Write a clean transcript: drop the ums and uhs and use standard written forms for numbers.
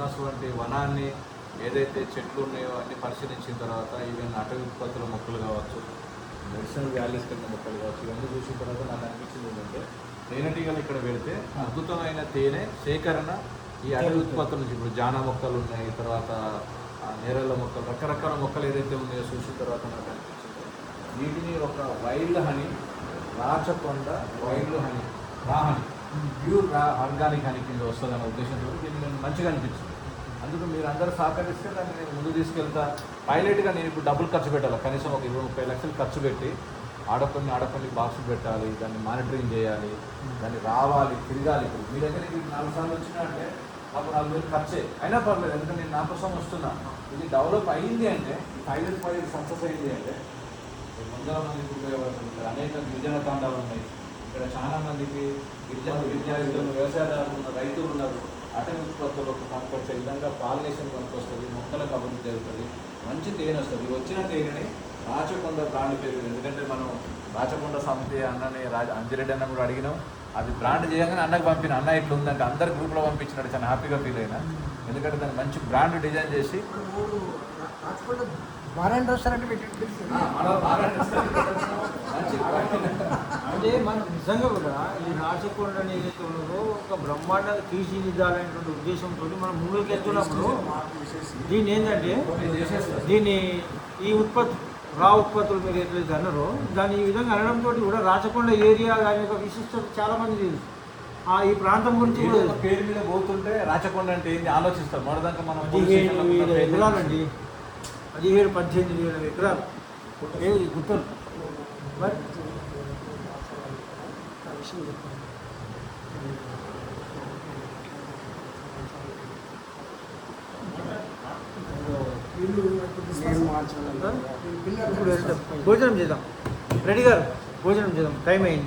అమానాస్ వంటి వనాన్ని ఏదైతే చెట్లు ఉన్నాయో అన్ని పరిశీలించిన తర్వాత ఈవెన్ అటవీ ఉత్పత్తుల మొక్కలు కావచ్చు, మెడిసినల్ వాల్యూస్ కింద మొక్కలు కావచ్చు, ఇవన్నీ చూసిన తర్వాత నాకు అనిపించింది ఏంటంటే తేనెటీగలు ఇక్కడ పెడితే అద్భుతమైన తేనె సేకరణ ఈ అటవీ ఉత్పత్తుల నుంచి ఇప్పుడు జాన మొక్కలు ఉన్నాయి, తర్వాత నేరళ్ళ మొక్కలు, రకరకాల మొక్కలు ఏదైతే ఉన్నాయో చూసిన తర్వాత నాకు అనిపించింది వీటిని ఒక wild honey, Rachakonda wild honey, రా హనీ, ప్యూర్ ఆర్గానిక్ హనీ కింద వస్తుందన్న ఉద్దేశంతో దీన్ని నేను మంచిగా అనిపించింది. అందుకు మీరు అందరూ సహకరిస్తే దాన్ని నేను ముందు తీసుకెళ్తా. పైలట్గా నేను ఇప్పుడు డబ్బులు ఖర్చు పెట్టాలి, కనీసం ఒక 20-30 లక్షలు ఖర్చు పెట్టి ఆడపల్లి బాక్సులు పెట్టాలి, దాన్ని మానిటరింగ్ చేయాలి, దాన్ని రావాలి, తిరగాలి. ఇప్పుడు మీ దగ్గర 4 సార్లు వచ్చినా అంటే మాకు 4,000 ఖర్చే అయినా పర్లేదు, ఎందుకంటే నేను నా కోసం వస్తున్నా. ఇది డెవలప్ అయింది అంటే, పైలట్ ప్రాజెక్ట్ సక్సెస్ అయింది అంటే 100 మందికి ఉపయోగపడుతుంది. ఇక్కడ అనేక గిరిజన తాండాలు ఉన్నాయి, ఇక్కడ చాలా మందికి విద్యార్థులు, వ్యవసాయదారులు ఉన్నారు, రైతులు ఉన్నారు. అటవీ ఉత్పత్తులకు పనికొచ్చే విధంగా పాలినేషన్ పనికొస్తుంది, మొక్కలకు అభివృద్ధి జరుగుతుంది, మంచి తేనె వస్తుంది. వచ్చిన తేనెని రాచకొండ బ్రాండ్ పేరు, ఎందుకంటే మనం రాచకొండ సమితి అన్నని అంజిరెడ్డి అన్న కూడా అడిగినాం. అది బ్రాండ్ చేయగానే అన్నకు పంపిన, అన్న ఇట్లా ఉందంటే అందరు గ్రూప్లో పంపించినాడు. చాలా హ్యాపీగా ఫీల్ అయినా, ఎందుకంటే దాన్ని మంచి బ్రాండ్ డిజైన్ చేసి అంటే మనం నిజంగా కూడా ఈ రాచకొండ ఏదైతే ఉన్నదో ఒక బ్రహ్మాండంగా తీర్చిదిద్దాలనేటువంటి ఉద్దేశంతో మనం ముందుకు వెళ్తున్నప్పుడు దీన్ని ఏంటంటే దీన్ని ఈ ఉత్పత్తులు మీరు ఎట్లయితే అన్నారో దాన్ని ఈ విధంగా అనడంతో కూడా రాచకొండ ఏరియా దాని యొక్క విశిష్టత చాలామంది తెలుసు. ఈ ప్రాంతం గురించి పేరు మీద పోతుంటే రాచకొండ అంటే ఏంటి ఆలోచిస్తారు. మొదటిదాకా మనం 17 ఎకరాలండి, 17-18 ఎకరాలు ఏది గుర్తు. మరి ఇప్పుడు భోజనం చేద్దాం, రెడీ గారు భోజనం చేద్దాం, టైం అయింది.